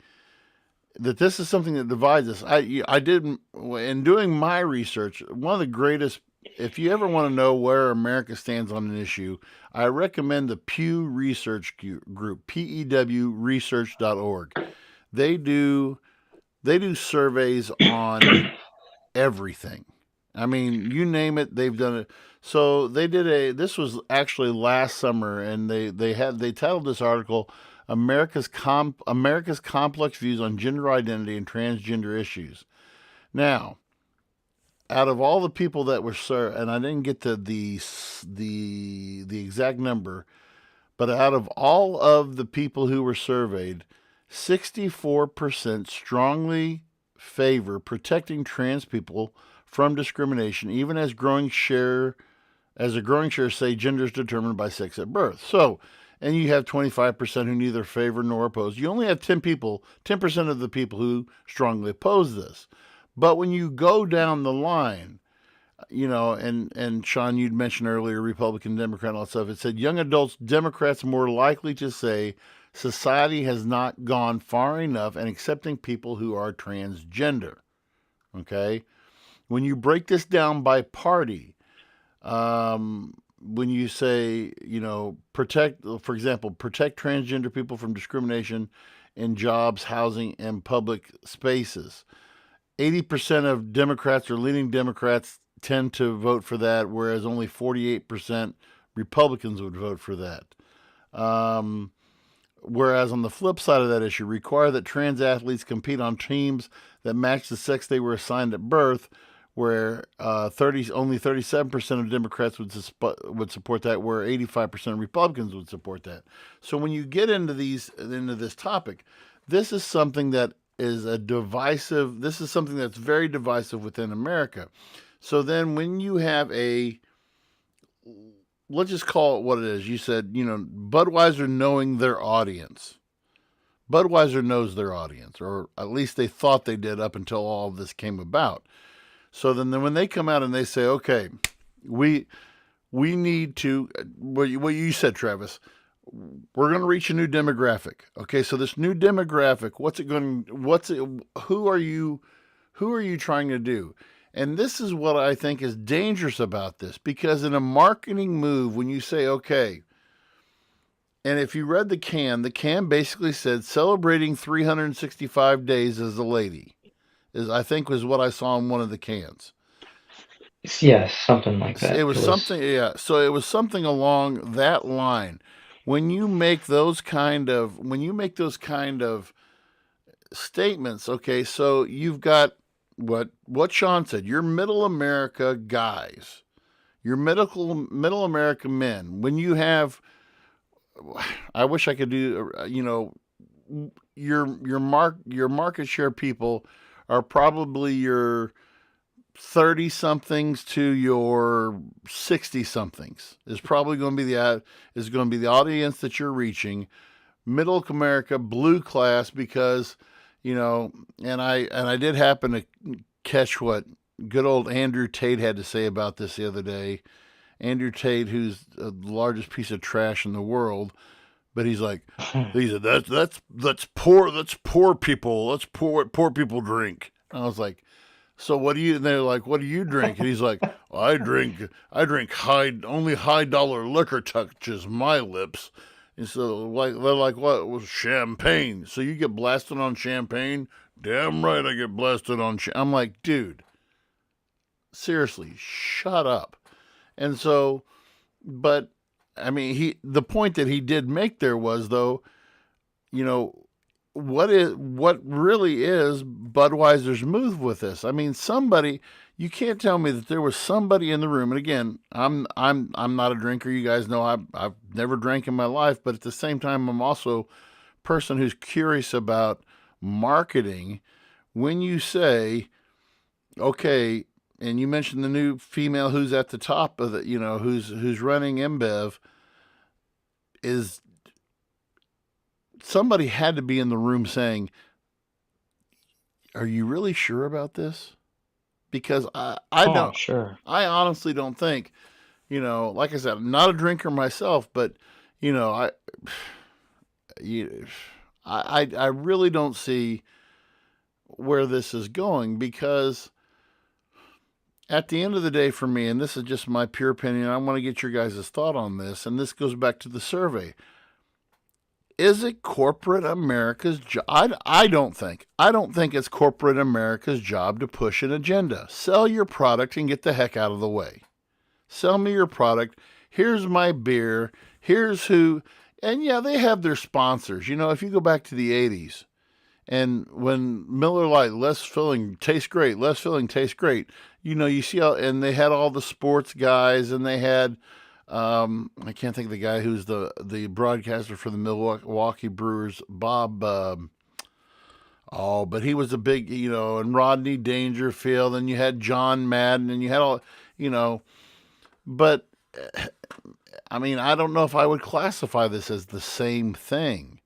Speaker 2: is something that divides us. I did, in doing my research, one of the greatest. If you ever want to know where America stands on an issue, I recommend the Pew Research Group, PEWresearch.org. They do surveys on everything. I mean, you name it, they've done it. So they did this was actually last summer, and they titled this article America's Complex Views on Gender Identity and Transgender Issues. Now, out of all the people that were served, and I didn't get to the exact number, But out of all of the people who were surveyed, 64% strongly favor protecting trans people from discrimination, even as a growing share say gender is determined by sex at birth. So, and you have 25% who neither favor nor oppose. You only have 10% of the people who strongly oppose this. But when you go down the line, and Sean, you'd mentioned earlier, Republican, Democrat, all that stuff. It said young adults, Democrats more likely to say society has not gone far enough in accepting people who are transgender. Okay? When you break this down by party, when you say, protect transgender people from discrimination in jobs, housing, and public spaces, 80% of Democrats or leading Democrats tend to vote for that, whereas only 48% Republicans would vote for that. Whereas on the flip side of that issue, require that trans athletes compete on teams that match the sex they were assigned at birth, where only 37% of Democrats would support that, where 85% of Republicans would support that. So when you get into this topic, this is something that is this is something that's very divisive within America. So then when you have let's just call it what it is. You said, Budweiser knowing their audience. Budweiser knows their audience, or at least they thought they did up until all of this came about. So then when they come out and they say, okay, we need to, what you said, Travis, we're going to reach a new demographic. Okay, so this new demographic, who are you trying to do? And this is what I think is dangerous about this, because in a marketing move, when you say, okay, and if you read the can basically said celebrating 365 days as a lady, I think was what I saw in one of the cans.
Speaker 3: Yes, something like that.
Speaker 2: It was something, yeah. So it was something along that line. When you make those kind of statements, okay, so you've got what Sean said, your middle America guys, your middle America men. When you have, I wish I could do, your market share people are probably your 30 somethings to your 60 somethings is probably going to be the audience that you're reaching. Middle America, blue class, because and I did happen to catch what good old Andrew Tate had to say about this the other day. Andrew Tate, who's the largest piece of trash in the world, but he said that's poor people. That's what poor people drink. And I was like, so what do you? And they're like, what do you drink? And he's like, I drink only high dollar liquor touches my lips. And so they're like, what was champagne? So you get blasted on champagne? Damn right, I get blasted on. I'm like, dude, seriously, shut up. And so, but I mean, the point that he did make there was, though, what really is Budweiser's move with this? I mean, you can't tell me that there was somebody in the room. And again, I'm not a drinker. You guys know I've never drank in my life, but at the same time, I'm also a person who's curious about marketing. When you say, okay, and you mentioned the new female who's at the top of the, who's running InBev, is somebody had to be in the room saying, are you really sure about this? Because I don't,
Speaker 3: sure.
Speaker 2: I honestly don't think, like I said, I'm not a drinker myself, but, I really don't see where this is going, because at the end of the day for me, and this is just my pure opinion, I want to get your guys' thought on this, and this goes back to the survey. Is it corporate America's job? I don't think it's corporate America's job to push an agenda. Sell your product and get the heck out of the way. Sell me your product. Here's my beer. Here's who. And yeah, they have their sponsors. If you go back to the 80s, and when Miller Lite, less filling, tastes great, less filling, tastes great. You see how, and they had all the sports guys, and they had I can't think of the guy who's the broadcaster for the Milwaukee Brewers, Bob. But he was a big, and Rodney Dangerfield, and you had John Madden, and you had all, you know, but I mean, I don't know if I would classify this as the same thing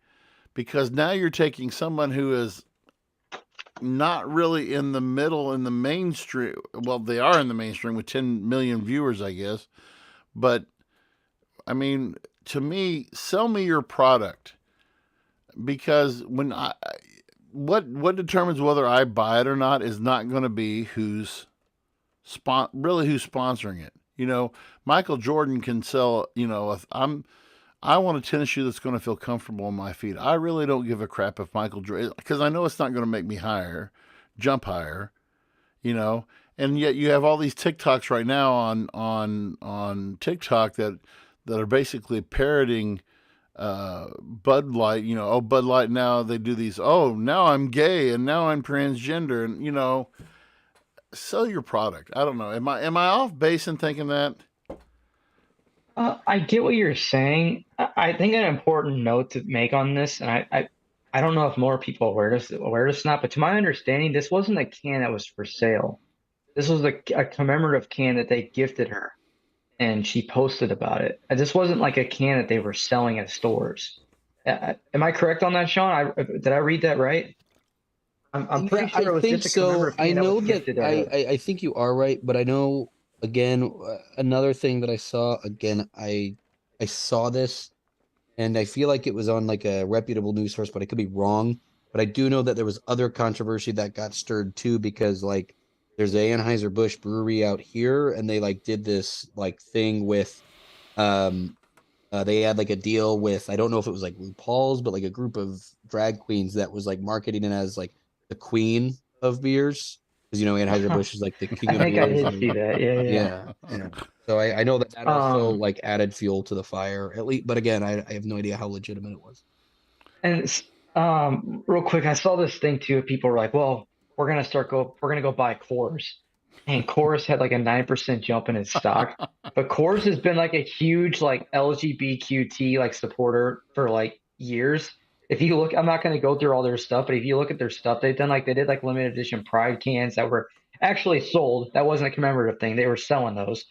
Speaker 2: because now you're taking someone who is not really in the middle, in the mainstream. Well, they are in the mainstream with 10 million viewers, I guess. But I mean, to me, sell me your product because what determines whether I buy it or not is not going to be who's sponsoring it. Michael Jordan can sell. I want a tennis shoe that's going to feel comfortable on my feet. I really don't give a crap if Michael Jordan, because I know it's not going to make me jump higher. And yet you have all these TikToks right now on TikTok that are basically parroting Bud Light. Bud Light now they do these. Oh, now I'm gay and now I'm transgender, and sell your product. I don't know. Am I off base in thinking that?
Speaker 3: I get what you're saying. I think an important note to make on this, and I don't know if more people are aware of this or not, but to my understanding, this wasn't a can that was for sale. This was a commemorative can that they gifted her, and she posted about it. And this wasn't like a can that they were selling at stores. Am I correct on that, Sean? Did I read that right? I'm pretty sure it was just a commemorative can that was gifted to her.
Speaker 1: I think you are right, but I know again another thing that I saw again. I saw this, and I feel like it was on like a reputable news source, but I could be wrong. But I do know that there was other controversy that got stirred too, because like there's the Anheuser-Busch brewery out here, and they like did this like thing with they had like a deal with, I don't know if it was like RuPaul's, but like a group of drag queens that was like marketing it as like the queen of beers, because Anheuser-Busch is like the king
Speaker 3: I
Speaker 1: of
Speaker 3: think I
Speaker 1: beers.
Speaker 3: did see that. Yeah.
Speaker 1: So I know that also
Speaker 3: Um,
Speaker 1: like added fuel to the fire at least, but again, I have no idea how legitimate it was.
Speaker 3: And real quick, I saw this thing too. People were like, "Well, we're gonna go buy Coors," and Coors had like a 9% jump in its stock. But Coors has been like a huge like LGBTQT like supporter for like years. If you look, I'm not gonna go through all their stuff, but if you look at their stuff, they've done like they did like limited edition Pride cans that were actually sold. That wasn't a commemorative thing. They were selling those.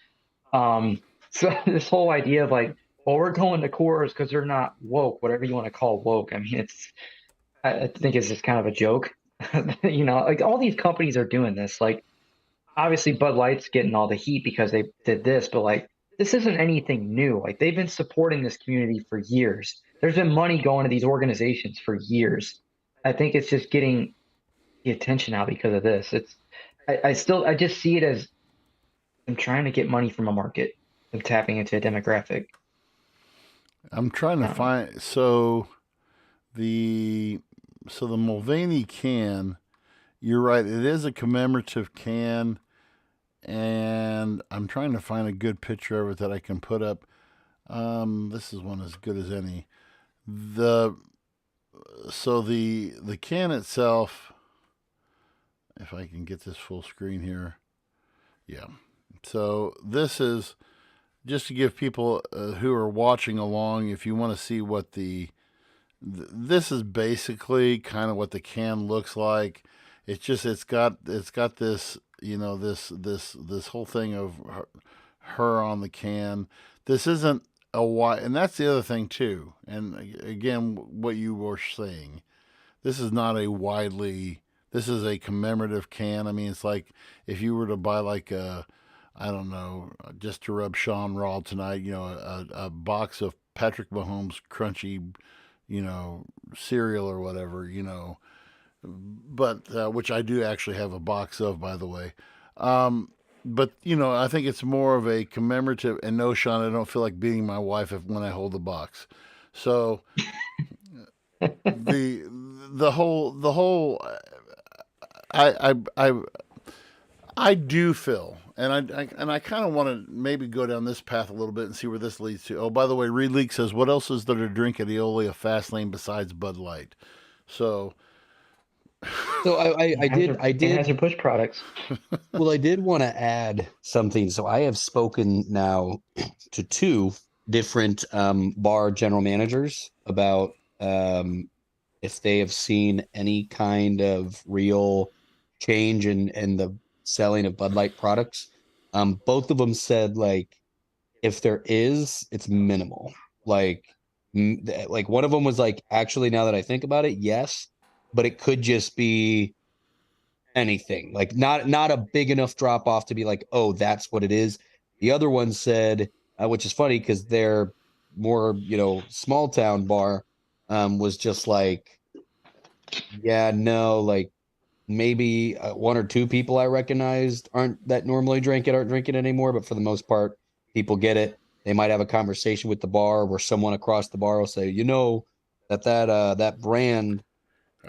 Speaker 3: So this whole idea of like, well, we're going to Coors because they're not woke, whatever you want to call woke. I mean, I think it's just kind of a joke. Like all these companies are doing this. Like, obviously, Bud Light's getting all the heat because they did this, but like, this isn't anything new. Like, they've been supporting this community for years. There's been money going to these organizations for years. I think it's just getting the attention now because of this. I just see it as I'm trying to get money from a market. I'm tapping into a demographic.
Speaker 2: I'm trying to find the Mulvaney can. You're right. It is a commemorative can, and I'm trying to find a good picture of it that I can put up. This is one as good as any. The can itself, if I can get this full screen here, yeah. So this is just to give people who are watching along, if you want to see what this is basically kind of what the can looks like. It's got this this whole thing of her on the can. This isn't a wide, and that's the other thing too. And again, what you were saying, this is not a widely. This is a commemorative can. I mean, it's like if you were to buy like I don't know, just to rub Sean raw tonight, a box of Patrick Mahomes crunchy, cereal or whatever, but which I do actually have a box of, by the way. But I think it's more of a commemorative. And no, Sean, I don't feel like beating my wife when I hold the box. So the whole I do feel, and I kind of want to maybe go down this path a little bit and see where this leads to. Oh, by the way, Reed Leak says, what else is there to drink at Eolia Fastlane besides Bud Light? So
Speaker 1: So I did.
Speaker 3: Anheuser-Busch products.
Speaker 1: Well, I did want to add something. So I have spoken now to two different bar general managers about if they have seen any kind of real change in the selling of Bud Light products. Both of them said like if there is, it's minimal. Like like one of them was like, actually, now that I think about it, yes, but it could just be anything. Like not a big enough drop off to be like, oh, that's what it is. The other one said, which is funny because they're more, small town bar, was just like, yeah, no, like maybe one or two people I recognized aren't that normally aren't drinking anymore, but for the most part, people get it. They might have a conversation with the bar where someone across the bar will say, that brand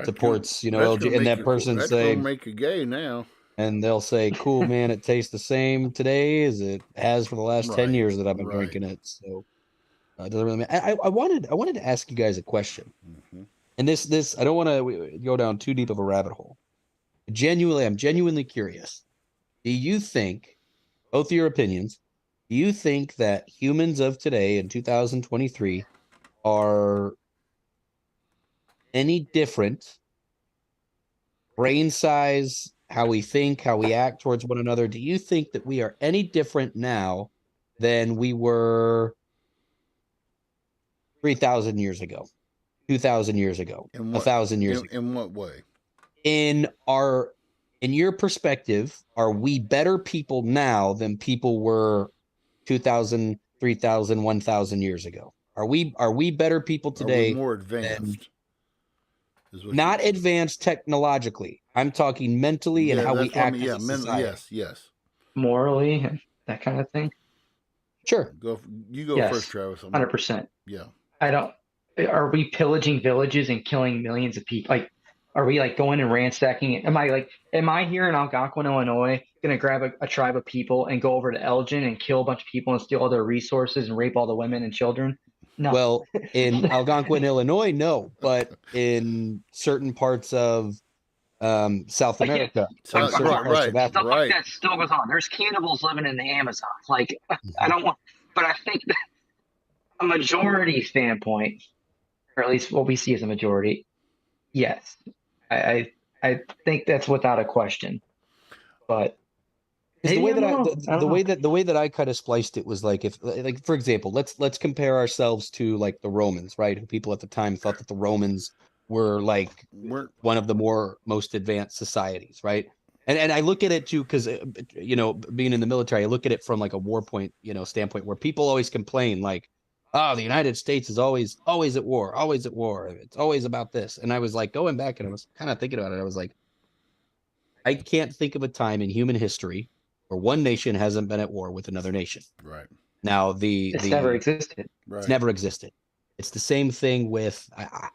Speaker 1: supports, LG, and that person
Speaker 2: That's
Speaker 1: say,
Speaker 2: gonna make you gay now.
Speaker 1: and they'll say, cool, man, it tastes the same today as it has for the last 10
Speaker 2: Right,
Speaker 1: years that I've been
Speaker 2: right.
Speaker 1: drinking it. So it doesn't really matter. I wanted to ask you guys a question.
Speaker 2: Mhm.
Speaker 1: And this I don't want to go down too deep of a rabbit hole. I'm genuinely curious. Do you think, both of your opinions, do you think that humans of today in 2023 are any different, brain size, how we think, how we act towards one another? Do you think that we are any different now than we were 3,000 years ago, 2,000 years ago, 1,000 years ago?
Speaker 2: In what way?
Speaker 1: In your perspective, are we better people now than people were 2,000, 3,000, 1,000 years ago? Are we better people today?
Speaker 2: Are we more advanced?
Speaker 1: Not advanced technologically. I'm talking mentally and how we act as a society.
Speaker 2: Yes.
Speaker 3: Morally, that kind of thing.
Speaker 1: Sure.
Speaker 2: You go
Speaker 3: Yes,
Speaker 2: first, Travis.
Speaker 3: 100%.
Speaker 2: Yeah.
Speaker 3: Are we pillaging villages and killing millions of people? Like, are we like going and ransacking it? Am I here in Algonquin, Illinois, gonna grab a tribe of people and go over to Elgin and kill a bunch of people and steal all their resources and rape all the women and children? No.
Speaker 1: Well, in Algonquin, Illinois, no, but in certain parts of South America,
Speaker 2: So,
Speaker 1: certain parts
Speaker 2: right,
Speaker 1: of Africa.
Speaker 3: Stuff like that still goes on. There's cannibals living in the Amazon. Like, I don't want, but I think that a majority standpoint, or at least what we see as a majority, yes, I think that's without a question. But
Speaker 1: The
Speaker 3: maybe
Speaker 1: way
Speaker 3: I'm
Speaker 1: that
Speaker 3: wrong. I don't know.
Speaker 1: the way that I kind of spliced it was like, if like, for example, let's compare ourselves to like the Romans, right? Who people at the time thought that the Romans were like one of the most advanced societies, right? And I look at it too because being in the military, I look at it from like a war point standpoint, where people always complain like, oh, the United States is always at war, always at war, it's always about this. And I was like going back and I was kind of thinking about it. I was like, I can't think of a time in human history where one nation hasn't been at war with another nation.
Speaker 2: Right.
Speaker 1: Now
Speaker 3: It's never existed.
Speaker 2: Right.
Speaker 1: It's never existed. It's the same thing with,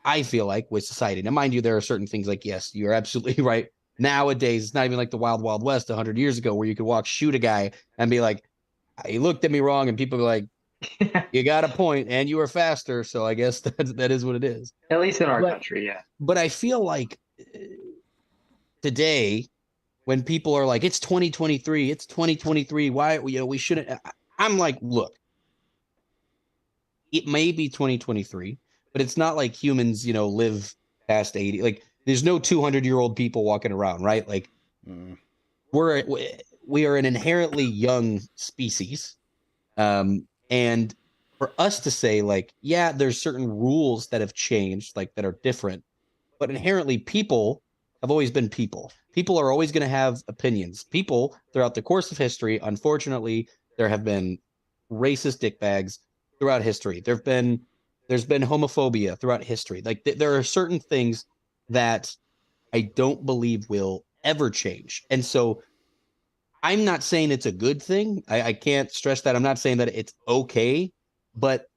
Speaker 1: I feel like, with society. Now, mind you, there are certain things like, yes, you're absolutely right. Nowadays, it's not even like the Wild Wild West 100 years ago where you could shoot a guy and be like, he looked at me wrong, and people be like, you got a point, and you were faster, so I guess that is what it is.
Speaker 3: At least in our country, yeah.
Speaker 1: But I feel like today, when people are like, it's 2023, why, we shouldn't. I'm like, look, it may be 2023, but it's not like humans, live past 80. Like, there's no 200-year-old people walking around, right? Like, we are an inherently young species. And for us to say, like, yeah, there's certain rules that have changed, like, that are different, but inherently people have always been people. People are always going to have opinions. People, throughout the course of history, unfortunately, there have been racist dickbags throughout history. There's been homophobia throughout history. Like, there are certain things that I don't believe will ever change. And so I'm not saying it's a good thing. I can't stress that. I'm not saying that it's okay, but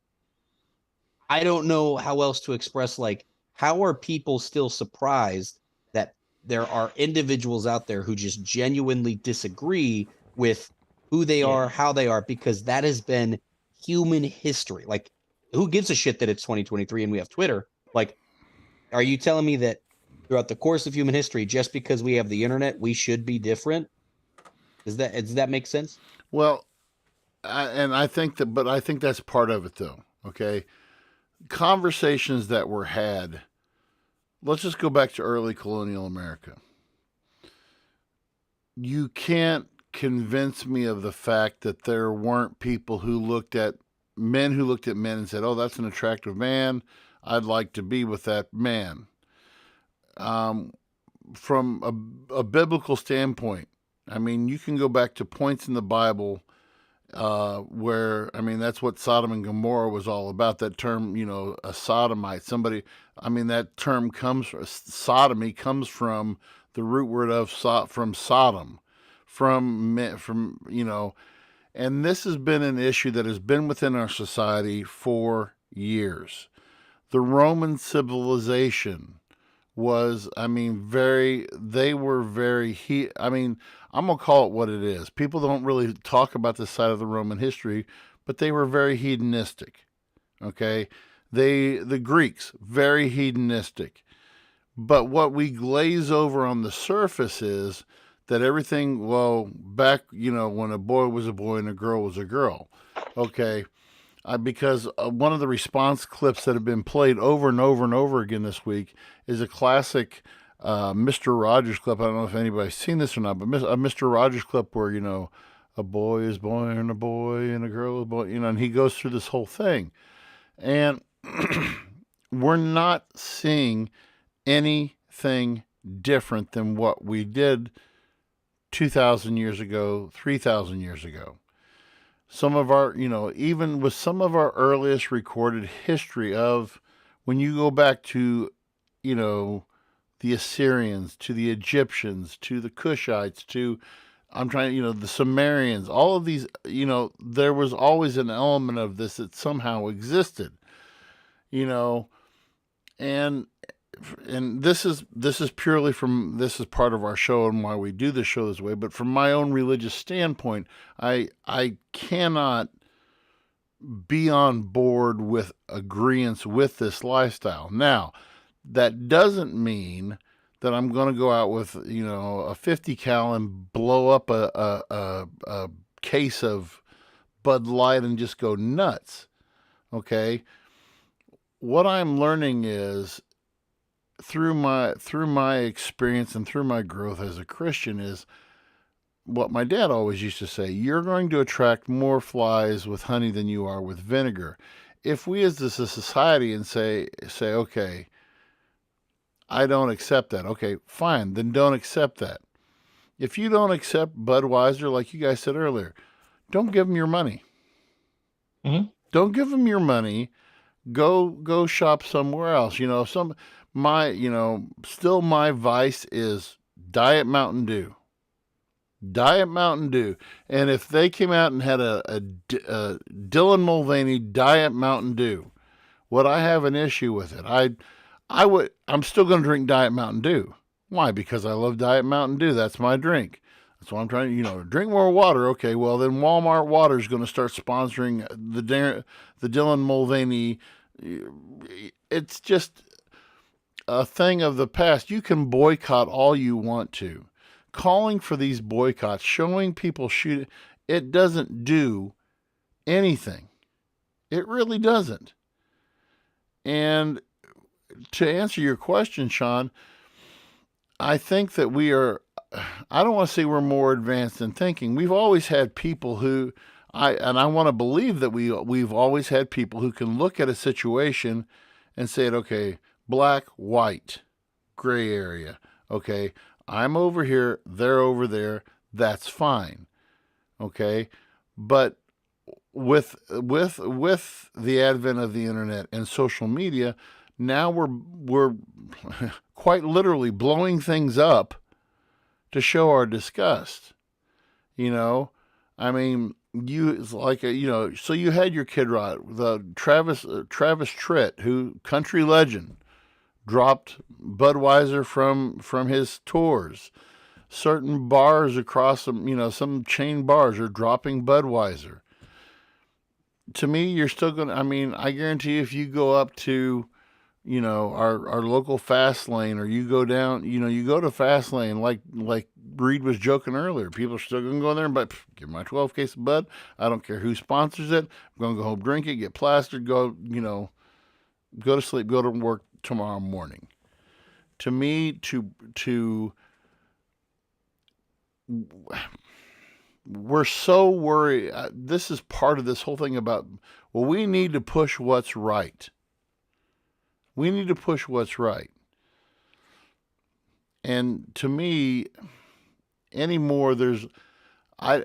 Speaker 1: I don't know how else to express, like, how are people still surprised that there are individuals out there who just genuinely disagree with who they are, how they are, because that has been human history. Like, who gives a shit that it's 2023 and we have Twitter? Like, are you telling me that throughout the course of human history, just because we have the internet, we should be different. Does that make sense?
Speaker 2: Well, I think that's part of it, though. Okay, conversations that were had. Let's just go back to early colonial America. You can't convince me of the fact that there weren't people who looked at men and said, "Oh, that's an attractive man. I'd like to be with that man." From a biblical standpoint, I mean, you can go back to points in the Bible where, I mean, that's what Sodom and Gomorrah was all about. That term, a sodomite, somebody, I mean, that term sodomy comes from the root word from Sodom, and this has been an issue that has been within our society for years. The Roman civilization was, I mean, they were very, I'm going to call it what it is. People don't really talk about this side of the Roman history, but they were very hedonistic, okay? The Greeks, very hedonistic. But what we glaze over on the surface is that everything, back, when a boy was a boy and a girl was a girl, okay? Because one of the response clips that have been played over and over and over again this week is a classic Mr. Rogers clip. I don't know if anybody's seen this or not, but a Mr. Rogers clip where, a boy is born a boy and a girl is born, and he goes through this whole thing. And we're not seeing anything different than what we did 2,000 years ago, 3,000 years ago. Some of our, even with some of our earliest recorded history of when you go back to, the Assyrians, to the Egyptians, to the Cushites, to, the Sumerians, all of these, there was always an element of this that somehow existed, and this is purely this is part of our show and why we do this show this way. But from my own religious standpoint, I cannot be on board with agreeance with this lifestyle. Now, that doesn't mean that I'm going to go out with a 50 cal and blow up a case of Bud Light and just go nuts. Okay, what I'm learning is, through my experience and through my growth as a Christian, is what my dad always used to say: you're going to attract more flies with honey than you are with vinegar. If we as a society and say, okay, I don't accept that. Okay, fine, then don't accept that. If you don't accept Budweiser, like you guys said earlier, don't give them your money.
Speaker 3: Mm-hmm.
Speaker 2: Don't give them your money. Go shop somewhere else. Still my vice is Diet Mountain Dew. Diet Mountain Dew. And if they came out and had a Dylan Mulvaney Diet Mountain Dew, would I have an issue with it? I'm still going to drink Diet Mountain Dew. Why? Because I love Diet Mountain Dew. That's my drink. That's why I'm trying to, drink more water. Okay, well, then Walmart Water is going to start sponsoring the Dylan Mulvaney. It's just a thing of the past. You can boycott all you want to. Calling for these boycotts, showing people it doesn't do anything. It really doesn't. And to answer your question, Sean, I think that I don't want to say we're more advanced in thinking. We've always had people who, I want to believe that we've always had people who can look at a situation and say, okay, black, white, gray area. Okay, I'm over here, they're over there. That's fine. Okay, but with the advent of the internet and social media, now we're quite literally blowing things up to show our disgust. I mean, so you had your Kid Rock, the Travis Tritt, who, country legend, dropped Budweiser from his tours. Certain bars across some chain bars are dropping Budweiser. To me, you're still going to, I guarantee you, if you go up to our local fast lane, or you go down, you go to fast lane, like Reed was joking earlier. People are still going to go there and give my 12 case of Bud. I don't care who sponsors it. I'm going to go home, drink it, get plastered, go to sleep, go to work tomorrow morning. To me, we're so worried. This is part of this whole thing about, well, we need to push what's right. We need to push what's right. And to me, anymore, there are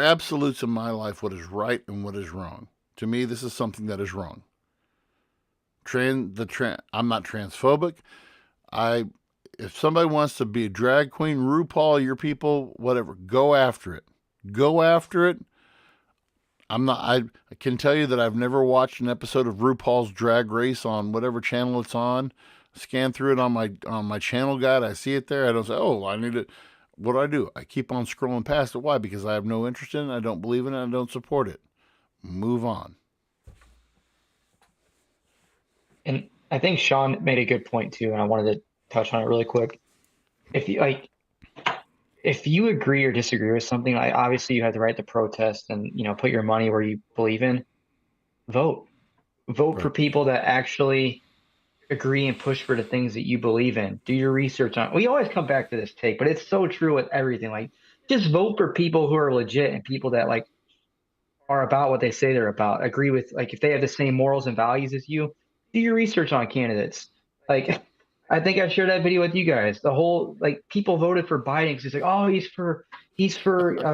Speaker 2: absolutes in my life, what is right and what is wrong. To me, this is something that is wrong. I'm not transphobic. If somebody wants to be a drag queen, RuPaul, your people, whatever, go after it. Go after it. I can tell you that I've never watched an episode of RuPaul's Drag Race on whatever channel it's on. Scan through it on my channel guide. I see it there. I don't say, oh, I need it. What do? I keep on scrolling past it. Why? Because I have no interest in it. I don't believe in it. I don't support it. Move on.
Speaker 3: And I think Sean made a good point too, and I wanted to touch on it really quick. If you agree or disagree with something, obviously you have the right to protest and put your money where you believe in. Vote
Speaker 2: Right.
Speaker 3: for people that actually agree and push for the things that you believe in. Do your research on. We always come back to this take, but it's so true with everything. Like, just vote for people who are legit and people that are about what they say they're about. Agree with, if they have the same morals and values as you. Do your research on candidates. I think I shared that video with you guys. The whole people voted for Biden because it's like, oh, he's for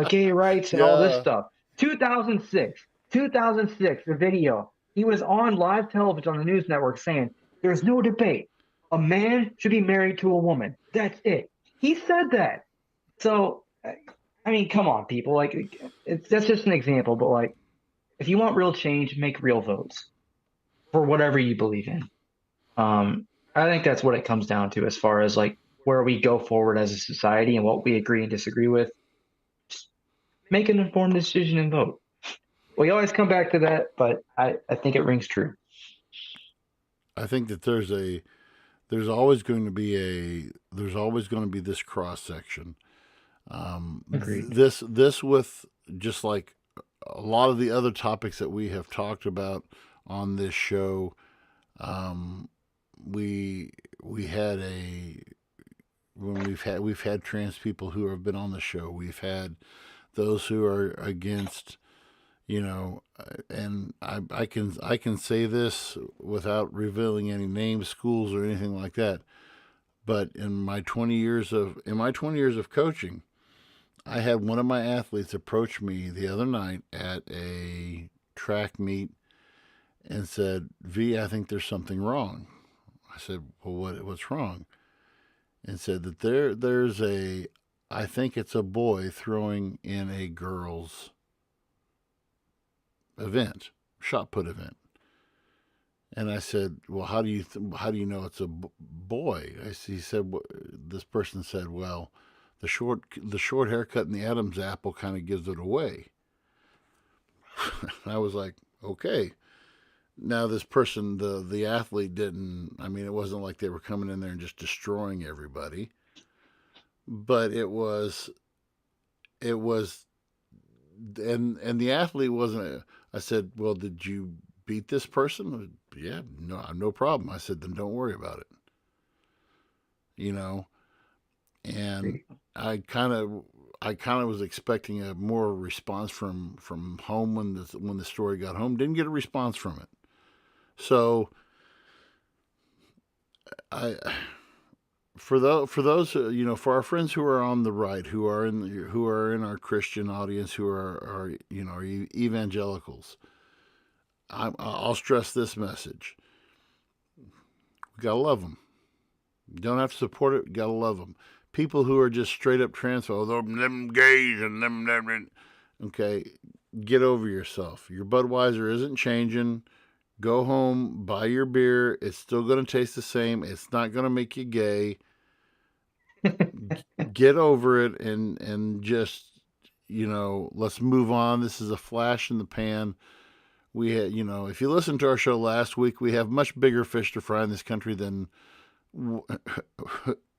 Speaker 3: gay rights and all this stuff. 2006, the video. He was on live television on the news network saying, "There's no debate. A man should be married to a woman. That's it." He said that. So, I mean, come on, people. That's just an example, but if you want real change, make real votes for whatever you believe in. I think that's what it comes down to as far as where we go forward as a society and what we agree and disagree with. Just make an informed decision and vote. We always come back to that, but I think it rings true.
Speaker 2: I think that there's always going to be this cross section.
Speaker 3: Agreed.
Speaker 2: This with just like a lot of the other topics that we have talked about on this show. We've had trans people who have been on the show. We've had those who are against, and I can say this without revealing any names, schools, or anything like that. But in my 20 years of coaching, I had one of my athletes approach me the other night at a track meet and said, "V, I think there's something wrong." I said, "Well, what's wrong?" And said that there's I think it's a boy throwing in a girl's event, shot put event. And I said, "Well, how do you know it's a boy?" He said, this person said, "Well, the short haircut and the Adam's apple kind of gives it away." I was like, okay. Now this person, the athlete didn't. I mean, it wasn't like they were coming in there and just destroying everybody, but it was, and the athlete wasn't. I said, "Well, did you beat this person?" "Yeah, no problem." I said, "Then don't worry about it." And I kind of was expecting a more response from home when the story got home. Didn't get a response from it. So for those for our friends who are on the right, who are in our Christian audience, who are evangelicals, I'll stress this message: we gotta love them. You don't have to support it. You gotta love them. People who are just straight up transphobe, them gays and them. Okay, get over yourself. Your Budweiser isn't changing. Go home, buy your beer. It's still going to taste the same. It's not going to make you gay. Get over it and just, let's move on. This is a flash in the pan. We had, if you listen to our show last week, we have much bigger fish to fry in this country than who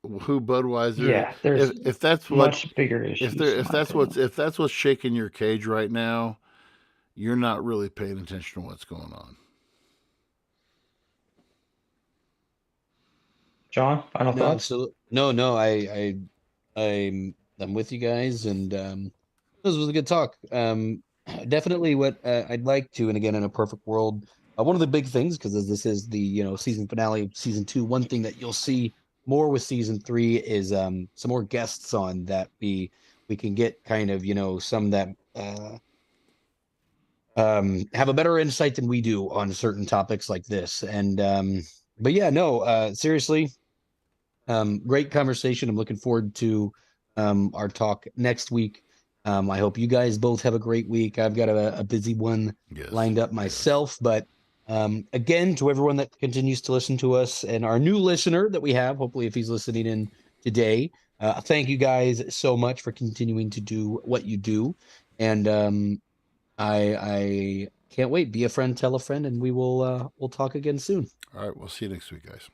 Speaker 2: Budweiser.
Speaker 3: Yeah, there's
Speaker 2: If that's what
Speaker 3: much bigger issues. in my opinion.
Speaker 2: if that's what's shaking your cage right now, you're not really paying attention to what's going on.
Speaker 3: John, final
Speaker 1: No,
Speaker 3: thoughts?
Speaker 1: absolutely. No, I'm with you guys, and this was a good talk. Definitely what I'd like to, and again, in a perfect world, one of the big things, because as this is the season finale of season 2, one thing that you'll see more with season 3 is some more guests on that we can get kind of some that have a better insight than we do on certain topics like this. And but yeah, no, seriously, great conversation. I'm looking forward to our talk next week. I hope you guys both have a great week. I've got a busy one lined up myself, but again, to everyone that continues to listen to us and our new listener that we have, hopefully if he's listening in today, thank you guys so much for continuing to do what you do. And I can't wait. Be a friend, tell a friend, and we'll talk again soon.
Speaker 2: All right, we'll see you next week, guys.